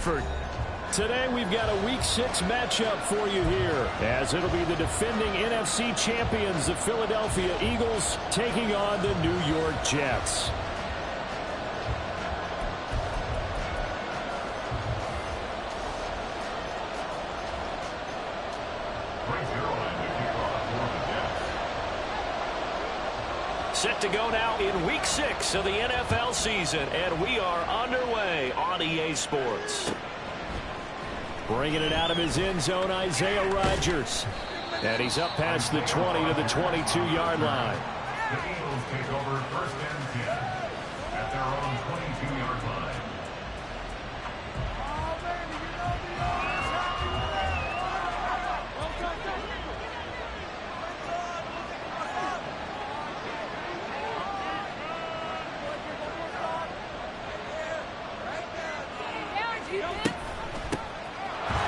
effort. Today we've got a Week 6 matchup for you here, as it'll be the defending NFC champions, the Philadelphia Eagles, taking on the New York Jets. Set to go now in Week 6 of the NFL season, and we are underway on EA Sports. Bringing it out of his end zone, Isaiah Rodgers. And he's up past the 20 to the 22-yard line. The Eagles take over first and 10 at their own 22-yard line.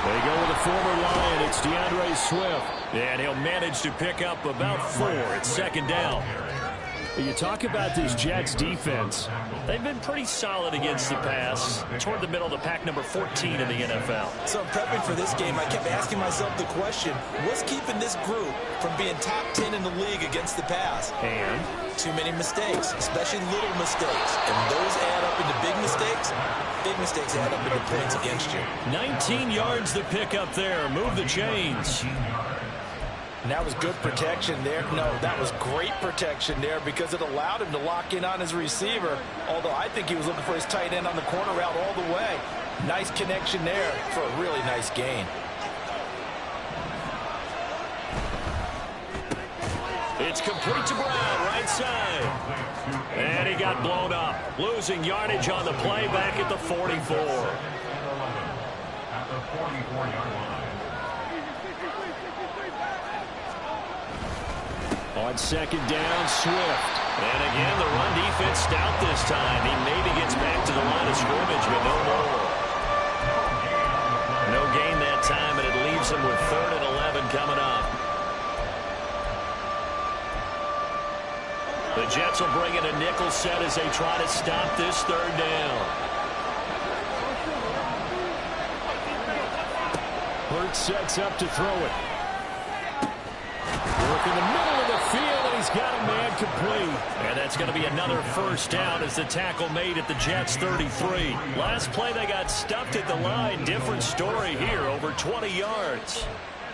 They go with a former Lion. It's DeAndre Swift. And he'll manage to pick up about 4. It's second down. You talk about this Jets defense. They've been pretty solid against the pass. Toward the middle of the pack, number 14 in the NFL. So prepping for this game, I kept asking myself the question, what's keeping this group from being top 10 in the league against the pass? And too many mistakes, especially little mistakes. And those add up into big mistakes. Big mistakes add up into points against you. 19 yards to pick up there. Move the chains. And that was good protection there. No, that was great protection there because it allowed him to lock in on his receiver. Although I think he was looking for his tight end on the corner route all the way. Nice connection there for a really nice gain. It's complete to Brown, right side. And he got blown up. Losing yardage on the play back at the 44. At the 44-yard line. On second down, Swift. And again, the run defense stout this time. He maybe gets back to the line of scrimmage, but no more. No gain that time, and it leaves him with 3rd and 11 coming up. The Jets will bring in a nickel set as they try to stop this 3rd down. Hurts sets up to throw it. Work in the middle of the field, and he's got a man complete. And that's going to be another first down as the tackle made at the Jets' 33. Last play, they got stuffed at the line. Different story here, over 20 yards.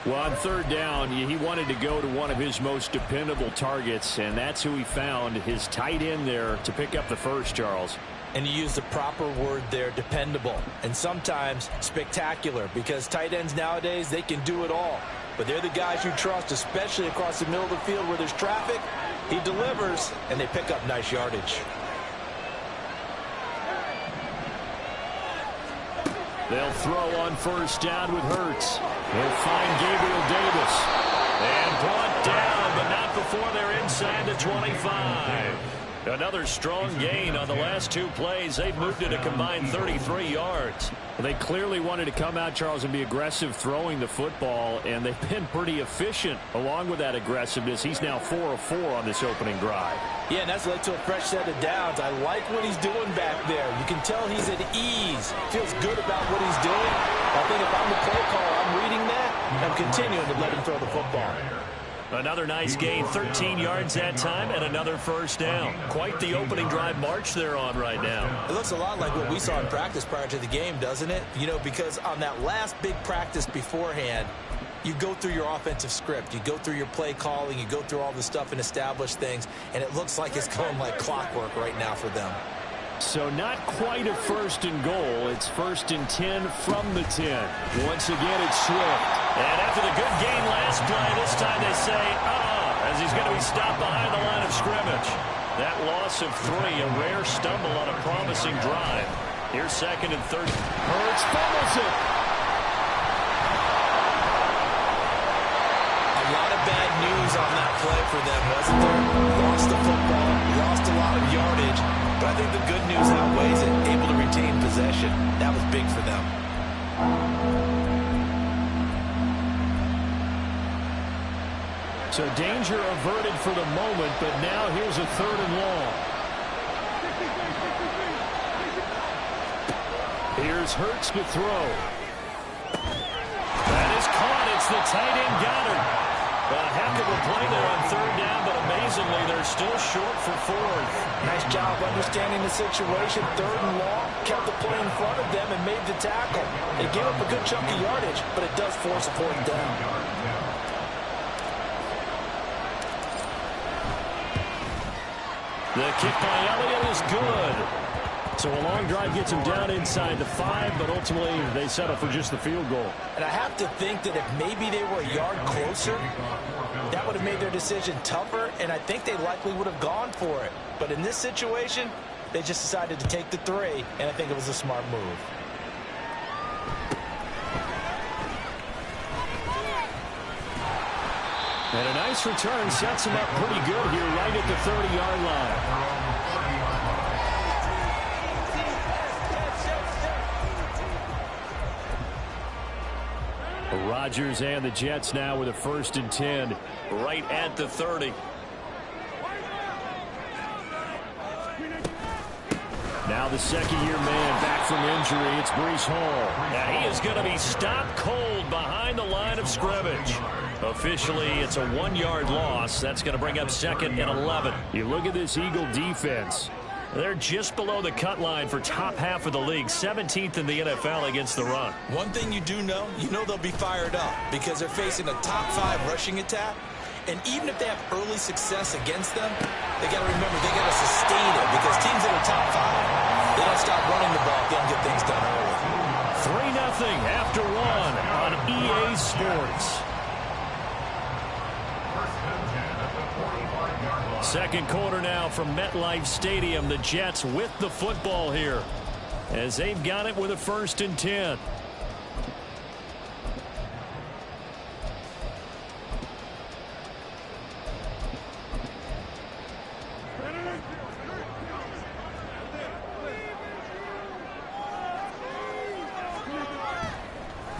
Well, on 3rd down, he wanted to go to one of his most dependable targets, and that's who he found, his tight end there, to pick up the first, Charles. And you use the proper word there, dependable, and sometimes spectacular, because tight ends nowadays, they can do it all. But they're the guys you trust, especially across the middle of the field where there's traffic. He delivers, and they pick up nice yardage. They'll throw on first down with Hurts. They'll find Gabriel Davis. And brought down, but not before they're inside the 25. Another strong gain on the last 2 plays. They've moved it a combined 33 yards. They clearly wanted to come out, Charles, and be aggressive throwing the football, and they've been pretty efficient along with that aggressiveness. He's now 4 of 4 on this opening drive. Yeah, and that's led to a fresh set of downs. I like what he's doing back there. You can tell he's at ease. Feels good about what he's doing. I think if I'm the play caller, I'm reading that. I'm continuing to let him throw the football. Another nice gain, 13 yards that time, and another first down. Quite the opening drive march they're on right now. It looks a lot like what we saw in practice prior to the game, doesn't it? You know, because on that last big practice beforehand, you go through your offensive script. You go through your play calling. You go through all the stuff and establish things, and it looks like it's going like clockwork right now for them. So not quite a 1st and goal. It's 1st and 10 from the 10. Once again, it's Swift. And after the good gain last play, this time they say, as he's going to be stopped behind the line of scrimmage. That loss of 3, a rare stumble on a promising drive. Here's 2nd and 3rd. Hurts fumbles it. A lot of bad news on that play for them, wasn't there? Lost the football, lost a lot of yardage. But I think the good news outweighs it. Able to retain possession. That was big for them. So danger averted for the moment, but now here's a 3rd and long. Here's Hurts to throw. That is caught. It's the tight end Goddard. A heck of a play there on third down, but amazingly, they're still short for fourth. Nice job understanding the situation. Third and long, kept the play in front of them and made the tackle. They gave up a good chunk of yardage, but it does force a fourth down. The kick by Elliott is good. So a long drive gets him down inside the 5, but ultimately they settle for just the field goal. And I have to think that if maybe they were a yard closer, that would have made their decision tougher, and I think they likely would have gone for it. But in this situation, they just decided to take the 3, and I think it was a smart move. And a nice return sets him up pretty good here right at the 30-yard line. Rodgers and the Jets now with a 1st and 10 right at the 30. Now the second-year man back from injury. It's Breece Hall. And he is going to be stopped cold behind the line of scrimmage. Officially, it's a 1-yard loss. That's going to bring up 2nd and 11. You look at this Eagle defense. They're just below the cut line for top half of the league, 17th in the NFL against the run. One thing you do know, they'll be fired up because they're facing a top 5 rushing attack. And even if they have early success against them, they got to remember they got to sustain it because teams that are top 5, they don't stop running the ball if they don't get things done early. 3-0 after 1 on EA Sports. Second quarter now from MetLife Stadium. The Jets with the football here as they've got it with a 1st and 10.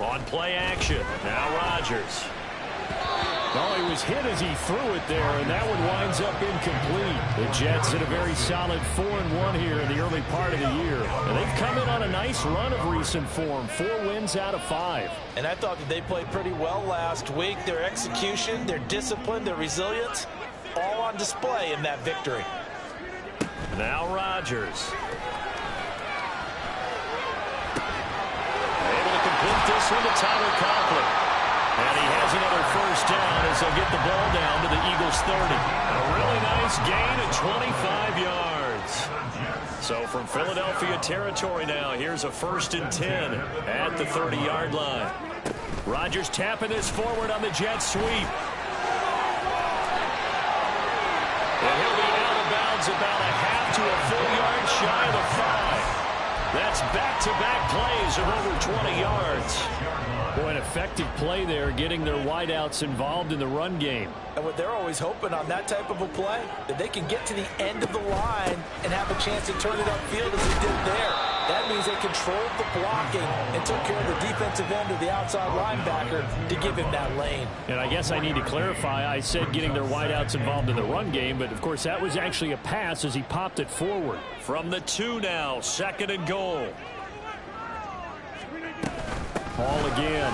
On play action. Now Rodgers. Oh, he was hit as he threw it there, and that one winds up incomplete. The Jets in a very solid 4-1 here in the early part of the year. And they've come in on a nice run of recent form, 4 wins out of 5. And I thought that they played pretty well last week. Their execution, their discipline, their resilience, all on display in that victory. Now Rodgers. Able to complete this one to Tyler Conklin. And he has another 1st down as they'll get the ball down to the Eagles' 30. A really nice gain of 25 yards. So from Philadelphia territory now, here's a 1st and 10 at the 30-yard line. Rodgers tapping this forward on the jet sweep. And he'll be out of bounds about a half to a full yard shy of the 5. That's back-to-back plays of over 20 yards. Boy, an effective play there, getting their wideouts involved in the run game. And what they're always hoping on that type of a play, that they can get to the end of the line and have a chance to turn it upfield as they did there. That means they controlled the blocking and took care of the defensive end or the outside linebacker to give him that lane. And I guess I need to clarify, I said getting their wideouts involved in the run game, but of course that was actually a pass as he popped it forward. From the 2 now, 2nd and goal. Hall again.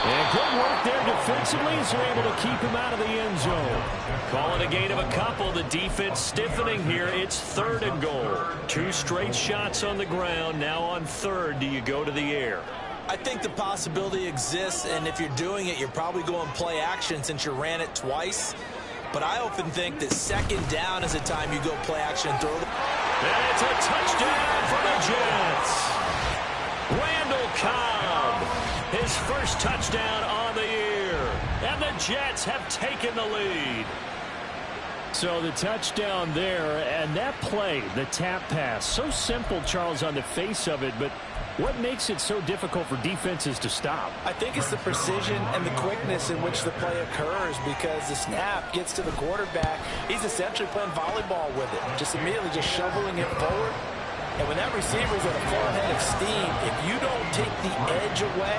And good work there defensively as they're able to keep him out of the end zone. Call it a gain of a couple. The defense stiffening here. It's 3rd and goal. 2 straight shots on the ground. Now on 3rd, do you go to the air? I think the possibility exists, and if you're doing it, you're probably going play action since you ran it twice. But I often think that 2nd down is the time you go play action and throw. And it's a touchdown for the Jets. Randall Cobb, his 1st touchdown on the year. And the Jets have taken the lead. So the touchdown there, and that play, the tap pass, so simple, Charles, on the face of it, but what makes it so difficult for defenses to stop? I think it's the precision and the quickness in which the play occurs because the snap gets to the quarterback. He's essentially playing volleyball with it, just immediately just shoveling it forward. And when that receiver's at a full head of steam, if you don't take the edge away,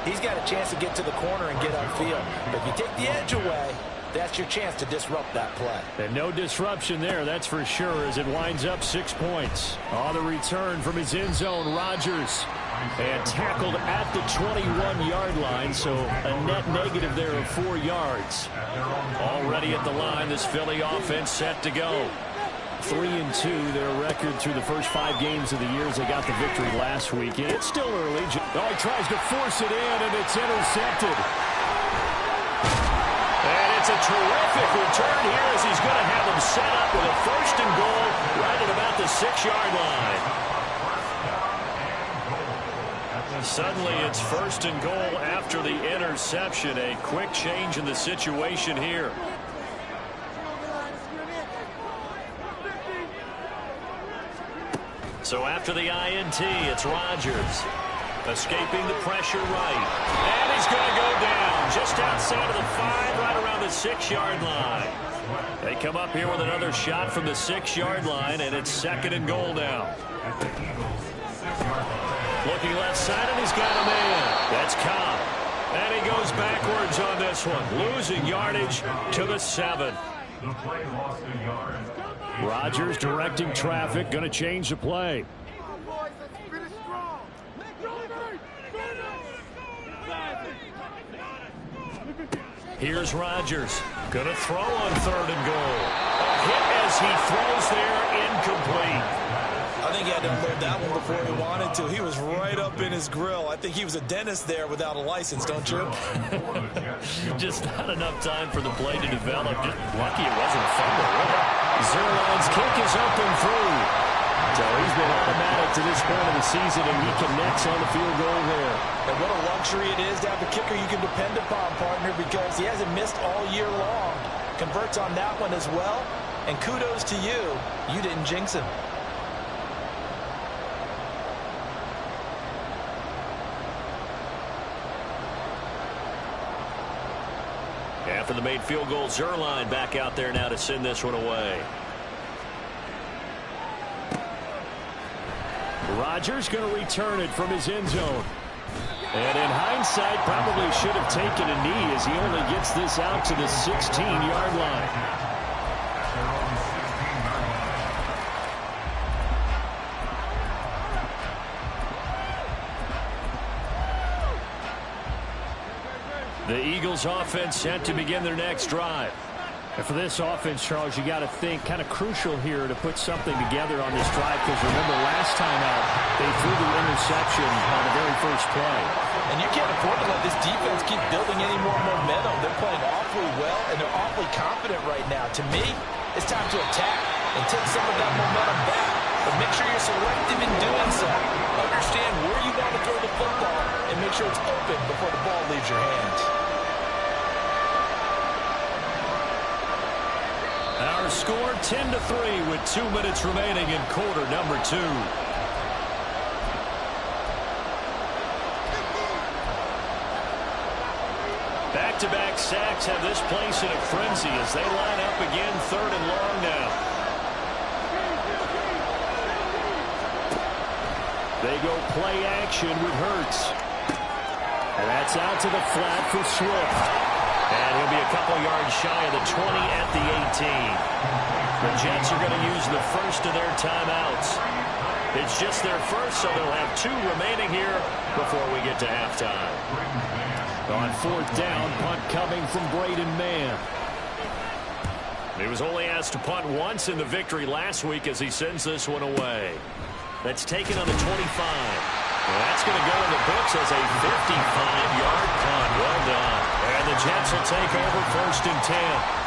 he's got a chance to get to the corner and get upfield. But if you take the edge away, that's your chance to disrupt that play. And no disruption there, that's for sure, as it winds up 6 points. On the return from his end zone, Rodgers. And tackled at the 21-yard line, so a net negative there of 4 yards. Already at the line, this Philly offense set to go. 3-2, their record through the first 5 games of the year as they got the victory last week. And it's still early. Oh, he tries to force it in, and it's intercepted. And it's a terrific return here as he's going to have them set up with a 1st and goal right at about the 6-yard line. Suddenly it's 1st and goal after the interception. A quick change in the situation here. So after the INT, it's Rodgers. Escaping the pressure right. And he's going to go down just outside of the 5, right around the 6-yard line. They come up here with another shot from the 6-yard line, and it's 2nd and goal now. Looking left side, and he's got a man. That's Cobb. And he goes backwards on this one. Losing yardage to the 7. The play lost a yard. Rodgers directing traffic, going to change the play. Here's Rodgers. Going to throw on 3rd and goal. A hit as he throws there, incomplete. I think he had to unload that one before he wanted to. He was right up in his grill. I think he was a dentist there without a license, don't you? Just not enough time for the play to develop. Just lucky it wasn't a fumble, really. Zerline's kick is up and through. So he's been automatic to this point of the season, and he connects on the field goal there. And what a luxury it is to have a kicker you can depend upon, partner, because he hasn't missed all year long. Converts on that one as well. And kudos to you. You didn't jinx him. After the made field goal, Zerline back out there now to send this one away. Rodgers going to return it from his end zone. And in hindsight, probably should have taken a knee as he only gets this out to the 16-yard line. The Eagles offense set to begin their next drive. And for this offense, Charles, you got to think kind of crucial here to put something together on this drive, because remember last time out they threw the interception on the very first play. And you can't afford to let this defense keep building any more momentum. They're playing awfully well, and they're awfully confident right now. To me, it's time to attack and take some of that momentum back. But make sure you're selective in doing so. Understand where you want to throw the football and make sure it's open before the ball leaves your hands. Our score 10-3 with 2 minutes remaining in quarter number 2. Back-to-back sacks have this place in a frenzy as they line up again, 3rd and long now. They go play action with Hurts. And that's out to the flat for Swift. And he'll be a couple yards shy of the 20 at the 18. The Jets are going to use the first of their timeouts. It's just their first, so they'll have 2 remaining here before we get to halftime. On 4th down, punt coming from Braden Mann. He was only asked to punt once in the victory last week as he sends this one away. That's taken on the 25. Well, that's going to go in the books as a 55-yard punt. Well done. And the Jets will take over 1st and 10.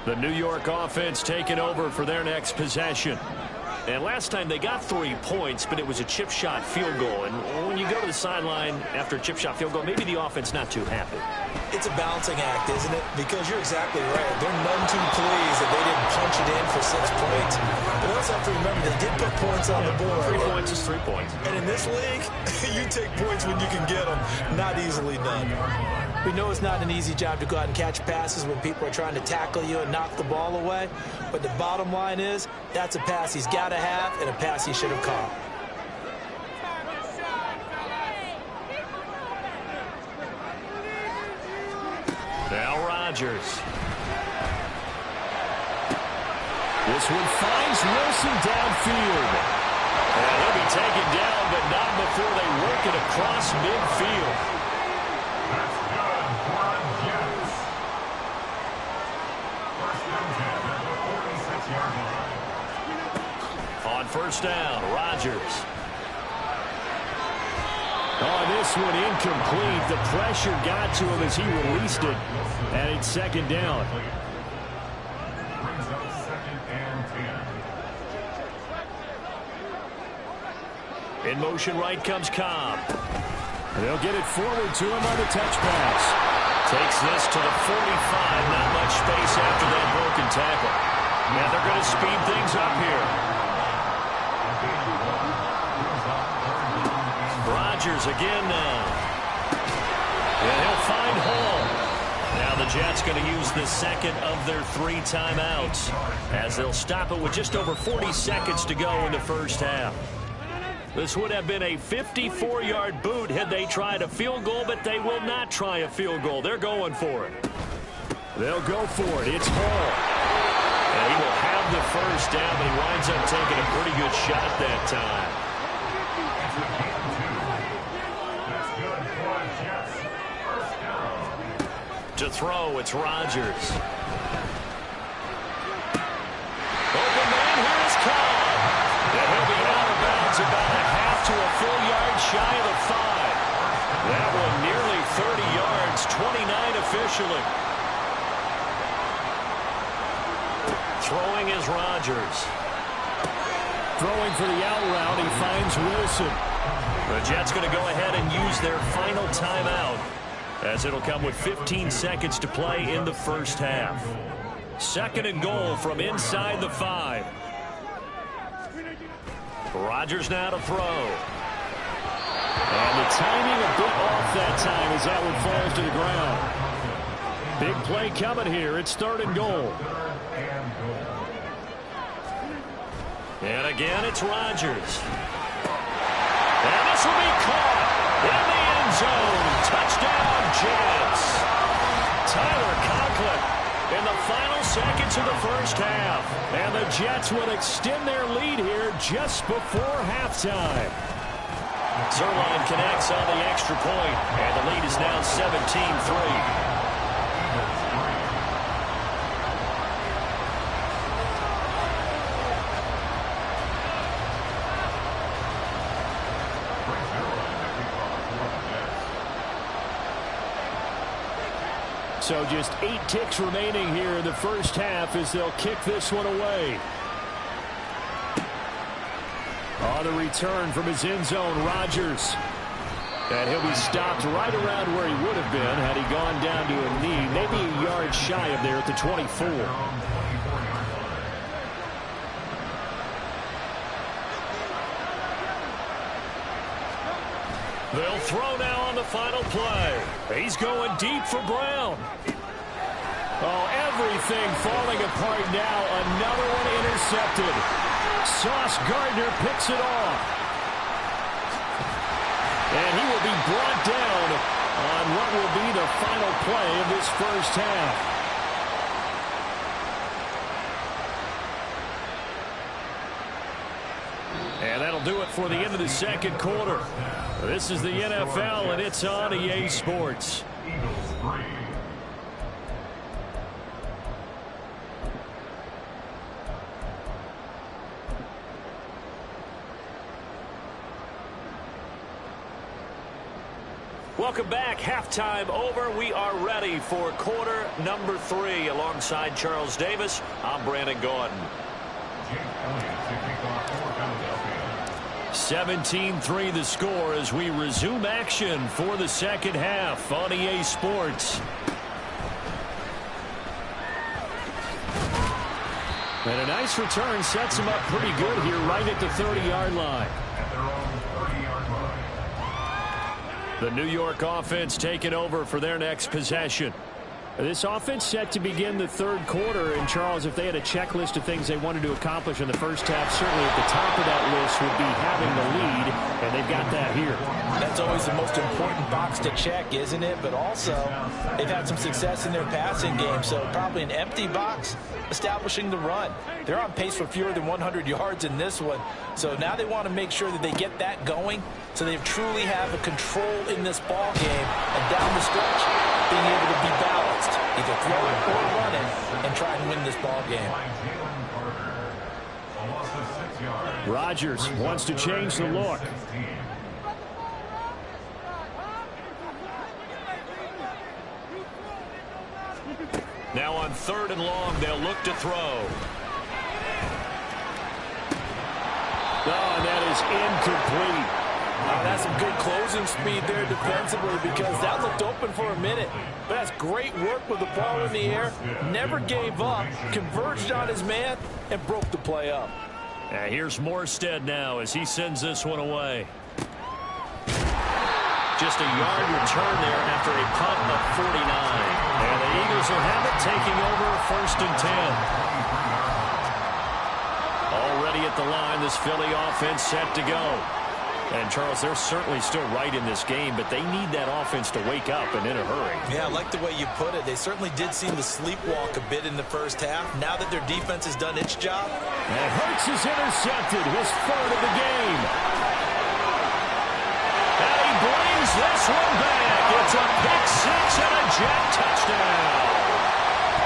The New York offense taking over for their next possession. And last time they got 3 points, but it was a chip shot field goal. And when you go to the sideline after a chip shot field goal, maybe the offense not too happy. It's a balancing act, isn't it? Because you're exactly right. They're none too pleased that they didn't punch it in for 6 points. But also have to remember they did put points on the board. 3 points is 3 points. And in this league, you take points when you can get them. Not easily done. We know it's not an easy job to go out and catch passes when people are trying to tackle you and knock the ball away. But the bottom line is, that's a pass he's got to have and a pass he should have caught. Now Rodgers. This one finds Wilson downfield. And he'll be taken down, but not before they work it across midfield. That's good for the Jets. First down 10 at the 46-yard line. On first down, Rodgers. Oh, this one incomplete. The pressure got to him as he released it. And it's second down. Brings up second and 10. In motion right comes Cobb. They'll get it forward to him on the touch pass. Takes this to the 45. Not much space after that broken tackle. And they're going to speed things up here. Rodgers again now. And he'll find Hall. Now the Jets going to use the second of their 3 timeouts as they'll stop it with just over 40 seconds to go in the first half. This would have been a 54-yard boot had they tried a field goal, but they will not try a field goal. They're going for it. They'll go for it. It's Hall. And he will have the first down, but he winds up taking a pretty good shot that time. To throw, it's Rodgers. Open man, here is Cobb. And he'll be out of bounds about a half to a full yard shy of the 5. That one nearly 30 yards, 29 officially. Throwing is Rodgers. Throwing for the out route, he finds Wilson. The Jets going to go ahead and use their final timeout, as it'll come with 15 seconds to play in the first half. Second and goal from inside the 5. Rodgers now to throw. And the timing a bit off that time as that one falls to the ground. Big play coming here. It's third and goal. And again, it's Rodgers. And this will be caught in the end zone. Touchdown, Jets. Tyler Conklin in the final seconds of the first half. And the Jets will extend their lead here just before halftime. Zerline connects on the extra point, and the lead is now 17-3. So just 8 ticks remaining here in the first half as they'll kick this one away. On the return from his end zone, Rodgers. And he'll be stopped right around where he would have been had he gone down to a knee, maybe a yard shy of there at the 24. They'll throw now on the final play. He's going deep for Brown. Oh, everything falling apart now. Another one intercepted. Sauce Gardner picks it off. And he will be brought down on what will be the final play of this first half. And that'll do it for the end of the second quarter. This is the NFL, and it's on EA Sports. Welcome back. Halftime over. We are ready for quarter number 3. Alongside Charles Davis, I'm Brandon Gordon. 17-3 the score as we resume action for the second half on EA Sports. And a nice return sets him up pretty good here right at the 30-yard line. The New York offense taking over for their next possession. This offense set to begin the third quarter. And, Charles, if they had a checklist of things they wanted to accomplish in the first half, certainly at the top of that list would be having the lead, and they've got that here. That's always the most important box to check, isn't it? But also, they've had some success in their passing game, so probably an empty box establishing the run. They're on pace for fewer than 100 yards in this one, so now they want to make sure that they get that going so they truly have a control in this ball game, and down the stretch, being able to be balanced, either throw it or run it, and try and win this ball game. Rodgers wants to change the look. Now on 3rd and long, they'll look to throw. Oh, and that is incomplete. That's some good closing speed there defensively, because that looked open for a minute. But that's great work with the ball in the air. Never gave up, converged on his man, and broke the play up. Here's Morstead now as he sends this one away. Just a yard return there after a punt of 49. And the Eagles will have it, taking over 1st and 10. Already at the line, this Philly offense set to go. And, Charles, they're certainly still right in this game, but they need that offense to wake up and in a hurry. Yeah, I like the way you put it. They certainly did seem to sleepwalk a bit in the first half. Now that their defense has done its job. And Hurts is intercepted, his 3rd of the game. And he brings this one back. It's a pick-6 and a jet touchdown.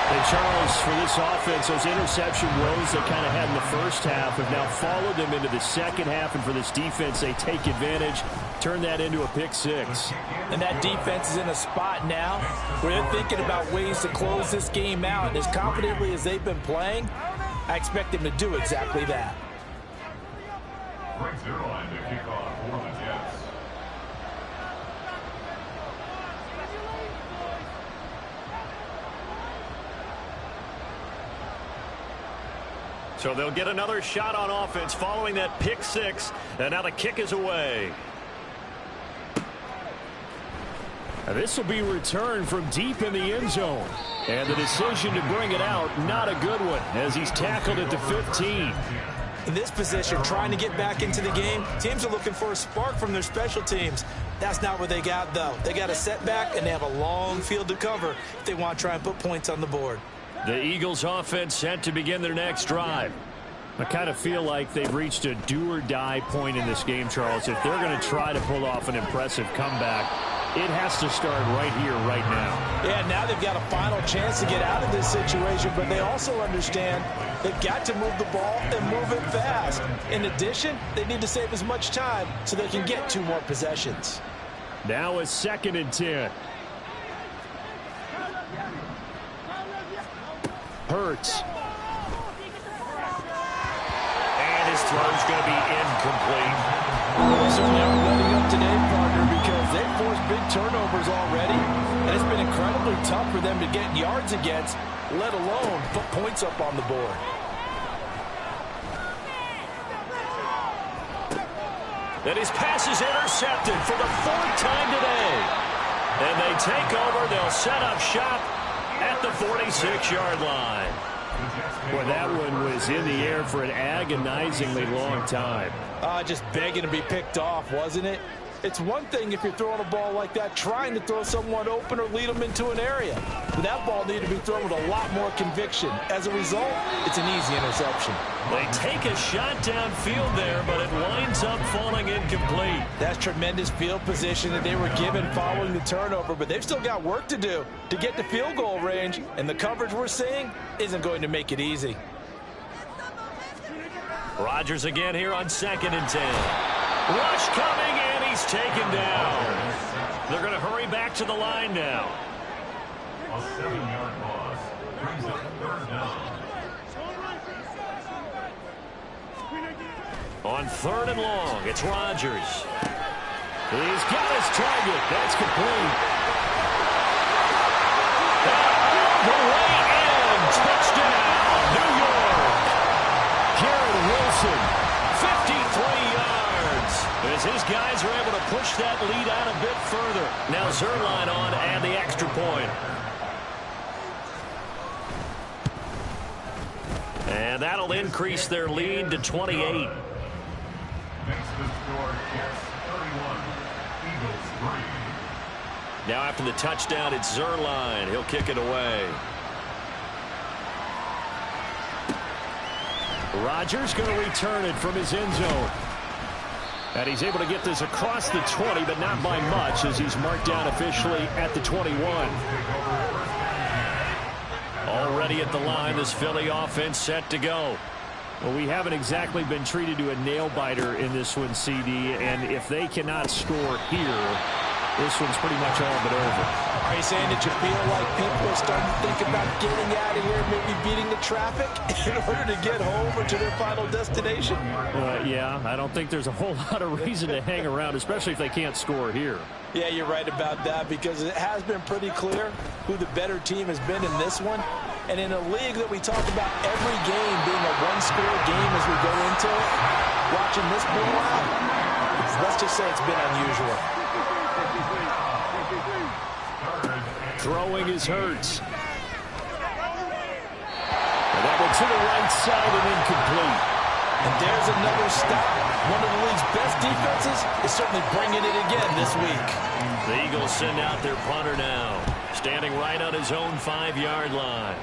And, Charles, for this offense, those interception woes they kind of had in the first half have now followed them into the second half. And for this defense, they take advantage, turn that into a pick-6. And that defense is in a spot now where they're thinking about ways to close this game out. And as confidently as they've been playing, I expect them to do exactly that. Brings their line to kick off for the Jets. So they'll get another shot on offense following that pick-6. And now the kick is away. This will be returned from deep in the end zone. And the decision to bring it out, not a good one, as he's tackled at the 15. In this position, trying to get back into the game, teams are looking for a spark from their special teams. That's not what they got, though. They got a setback, and they have a long field to cover if they want to try and put points on the board. The Eagles offense set to begin their next drive. I kind of feel like they've reached a do-or-die point in this game, Charles. If they're going to try to pull off an impressive comeback, it has to start right here, right now. Yeah, now they've got a final chance to get out of this situation, but they also understand they've got to move the ball and move it fast. In addition, they need to save as much time so they can get 2 more possessions. Now a 2nd and 10. Hurts. And his throw's going to be incomplete. So never letting up today, partner, because they've forced big turnovers already, and it's been incredibly tough for them to get yards against, let alone put points up on the board. And his pass is intercepted for the 4th time today. And they take over. They'll set up shop at the 46-yard line. Well, that one was in the air for an agonizingly long time. Just begging to be picked off, wasn't it? It's one thing if you're throwing a ball like that, trying to throw someone open or lead them into an area. But that ball needed to be thrown with a lot more conviction. As a result, it's an easy interception. They take a shot downfield there, but it winds up falling incomplete. That's tremendous field position that they were given following the turnover, but they've still got work to do to get to field goal range, and the coverage we're seeing isn't going to make it easy. Rodgers again here on 2nd and 10. Rush coming, and he's taken down. They're going to hurry back to the line now. A 7-yard loss brings up 3rd down. On 3rd and long, it's Rodgers. He's got his target. That's complete. The way in. Touchdown, New York. Garrett Wilson, 53 yards. As his guys are able to push that lead out a bit further. Zerline on and the extra point. And that'll increase their lead to 28. Makes the score Jets 31, Eagles 3. Now after the touchdown, it's Zerline. He'll kick it away. Rodgers going to return it from his end zone. And he's able to get this across the 20, but not by much as he's marked down officially at the 21. Already at the line, this Philly offense set to go. Well, we haven't exactly been treated to a nail-biter in this one, CD, and if they cannot score here, this one's pretty much all but over. Are you saying that you feel like people are starting to think about getting out of here, maybe beating the traffic in order to get home or to their final destination? Yeah, I don't think there's a whole lot of reason to hang around, especially if they can't score here. Yeah, you're right about that because it has been pretty clear who the better team has been in this one. And in a league that we talk about every game being a one-score game as we go into it, watching this blowout, let's just say it's been unusual. Throwing is Hurts. And that one to the right side and incomplete. And there's another stop. One of the league's best defenses is certainly bringing it again this week. The Eagles send out their punter now, standing right on his own 5-yard line.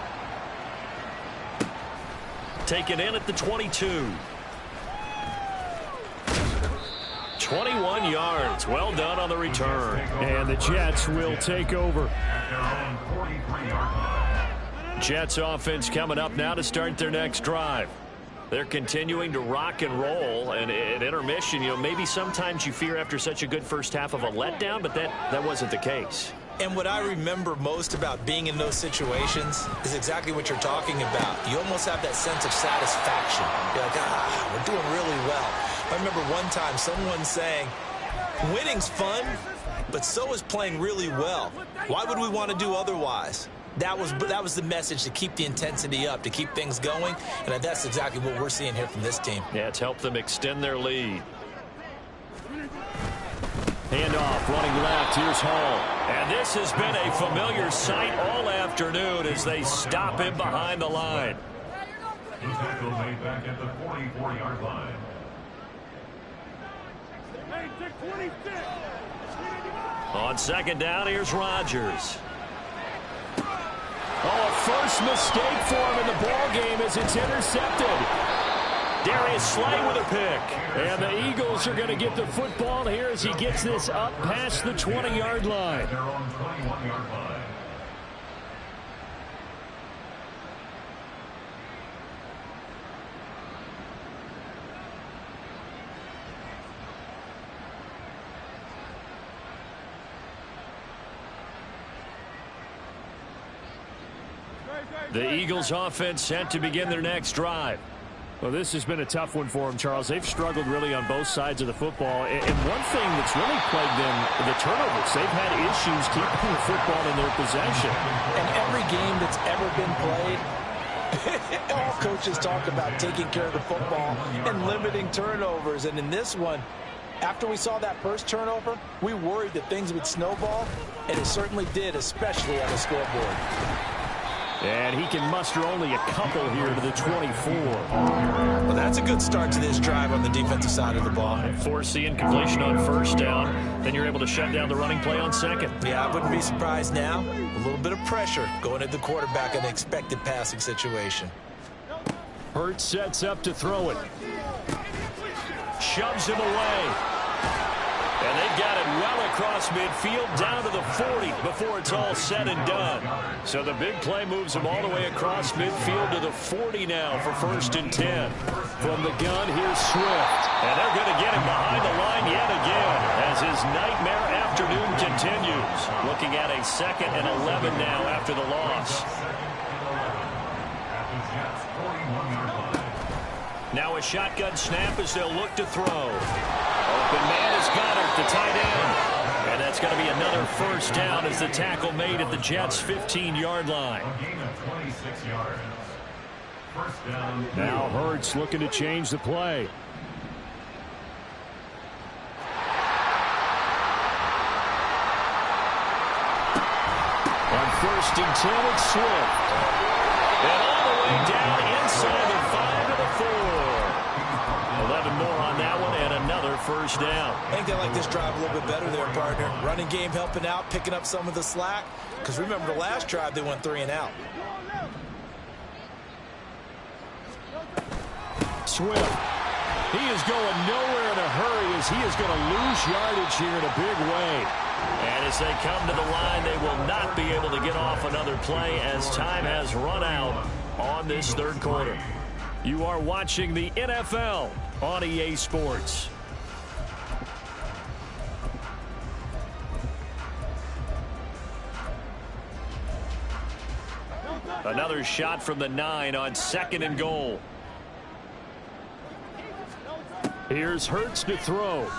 Taken in at the 22. 21 yards. Well done on the return. And the Jets will take over. Jets offense coming up now to start their next drive. They're continuing to rock and roll, and at intermission, maybe sometimes you fear after such a good first half of a letdown, but that wasn't the case. And what I remember most about being in those situations is exactly what you're talking about. You almost have that sense of satisfaction. You're like, we're doing really well. I remember one time someone saying, winning's fun, but so is playing really well. Why would we want to do otherwise? That was the message, to keep the intensity up, to keep things going, and that's exactly what we're seeing here from this team. Yeah, it's helped them extend their lead. Handoff, running left, here's Hall. And this has been a familiar sight all afternoon as they stop him behind the line. Tackle made back at the 44-yard line. On second down, here's Rodgers. Oh, a first mistake for him in the ball game as it's intercepted. Darius Slay with a pick. And the Eagles are going to get the football here as he gets this up past the 20-yard line. Their own 21-yard line. The Eagles offense set to begin their next drive. Well, this has been a tough one for them, Charles. They've struggled really on both sides of the football. And one thing that's really plagued them, the turnovers. They've had issues keeping the football in their possession. And every game that's ever been played, all coaches talk about taking care of the football and limiting turnovers. And in this one, after we saw that first turnover, we worried that things would snowball, and it certainly did, especially on the scoreboard. And he can muster only a couple here to the 24. Well, that's a good start to this drive on the defensive side of the ball. Force the incompletion on first down. Then you're able to shut down the running play on second. Yeah, I wouldn't be surprised now. A little bit of pressure going at the quarterback in an expected passing situation. Hurts sets up to throw it. Shoves him away. And they've got it well across midfield down to the 40 before it's all said and done. So the big play moves him all the way across midfield to the 40 now for 1st and 10. From the gun, here's Swift. And they're going to get him behind the line yet again as his nightmare afternoon continues. Looking at a 2nd and 11 now after the loss. Now a shotgun snap as they'll look to throw. Open man is Goddard, the tight end. And that's going to be another 1st down as the tackle made at the Jets' 15-yard line. Now Hurts looking to change the play. first and 10, it's Swift. And all the way down inside the 5 to the 4. 11 more on that one and another first down. I think they like this drive a little bit better there, partner. Running game helping out, picking up some of the slack. Because remember the last drive, they went 3 and out. Swift. He is going nowhere in a hurry as he is going to lose yardage here in a big way. And as they come to the line, they will not be able to get off another play as time has run out on this third quarter. You are watching the NFL on EA Sports. Another shot from the 9 on 2nd and goal. Here's Hurts to throw.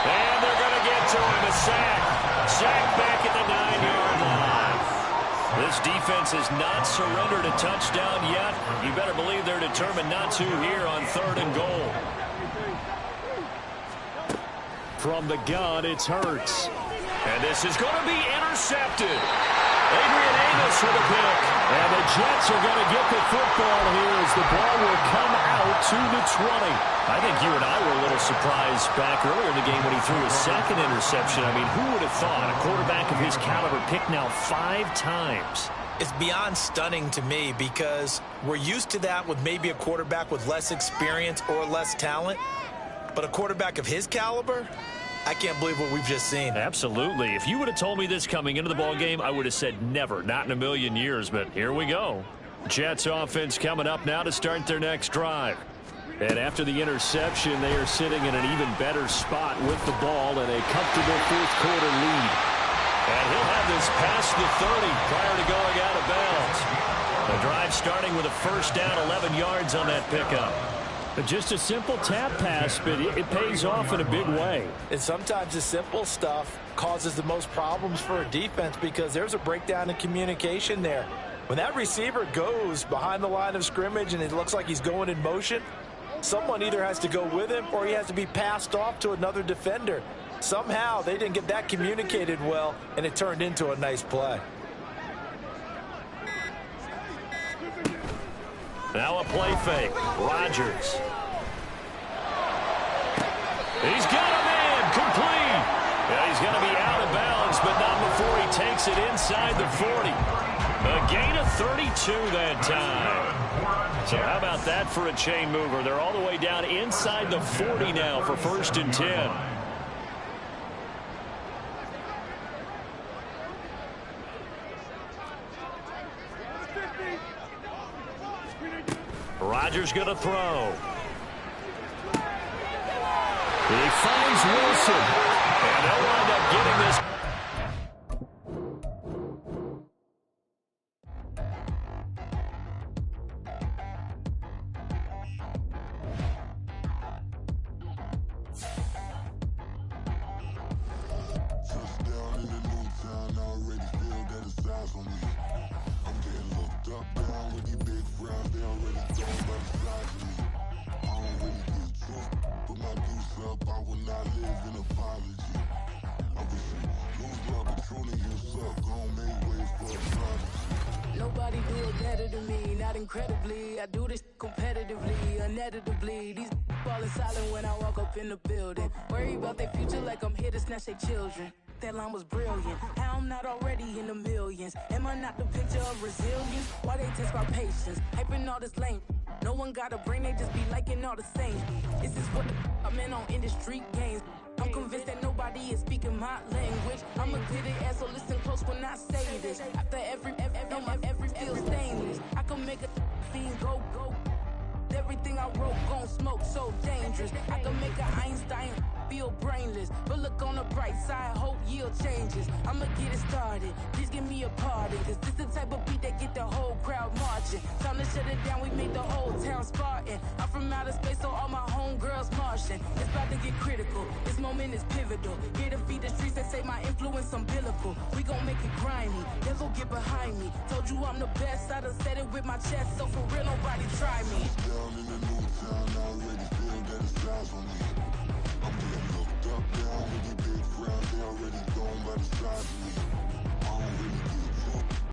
And they're going to get to him. A sack. Sack back at the 9-yard line. This defense has not surrendered a touchdown yet. You better believe they're determined not to here on 3rd and goal. From the gun, it's Hurts. And this is going to be intercepted. Adrian Amos with a pick. And the Jets are going to get the football here as the ball will come out to the 20. I think you and I were a little surprised back earlier in the game when he threw his 2nd interception. I mean, who would have thought a quarterback of his caliber picked now 5 times? It's beyond stunning to me because we're used to that with maybe a quarterback with less experience or less talent. But a quarterback of his caliber, I can't believe what we've just seen. Absolutely. If you would have told me this coming into the ball game, I would have said never, not in a million years. But here we go. Jets offense coming up now to start their next drive. And after the interception, they are sitting in an even better spot with the ball and a comfortable 4th quarter lead. And he'll have this past the 30 prior to going out of bounds. The drive starting with a first down, 11 yards on that pickup. Just a simple tap pass, but it pays off in a big way. And sometimes the simple stuff causes the most problems for a defense because there's a breakdown in communication there. When that receiver goes behind the line of scrimmage and it looks like he's going in motion, someone either has to go with him or he has to be passed off to another defender. Somehow they didn't get that communicated well, and it turned into a nice play. Now a play fake. Rodgers. He's got a man complete. Yeah, he's going to be out of bounds, but not before he takes it inside the 40. A gain of 32 that time. So how about that for a chain mover? They're all the way down inside the 40 now for 1st and 10. Rodgers going to throw. He finds Wilson. And they'll wind up getting this. Touchdown in the new town, I already feel that it's eyes on me. I'm getting looked up down with these big frowns, they already throwing by the sides of me. I don't really get truth, put my goose up, I will not live in apology. I wish you lose the opportunity, you suck, gon' make way for a prodigy. Nobody do it better than me, not incredibly. I do this competitively, uneditably. These falling silent when I walk up in the building. Worry about their future like I'm here to snatch their children. That line was brilliant. How I'm not already in the millions. Am I not the picture of resilience? Why they test my patience? Hyping all this lame. No one got a brain, they just be liking all the same. This is what the I'm in on industry games. I'm convinced that nobody is speaking my language. I'm a good ass, so listen close when I say this. After every feel stainless. I can make a fiend go. Everything I wrote gon' smoke, so dangerous. I can make an Einstein feel brainless, but look on the bright side, hope yield changes. I'ma get it started, please give me a pardon, cause this the type of beat that get the whole crowd marching. Time to shut it down, we made the whole town Spartan. I'm from outer space, so all my homegirls Martian. It's about to get critical, this moment is pivotal. Here to feed the streets that say my influence umbilical. We gon' make it grimy, never get behind me. Told you I'm the best, I done said it with my chest, so for real nobody try me. Down in the new town, I already feel that it's eyes on me. I'm getting looked up, down with these big crowds, they already gone by the size of me. I don't really give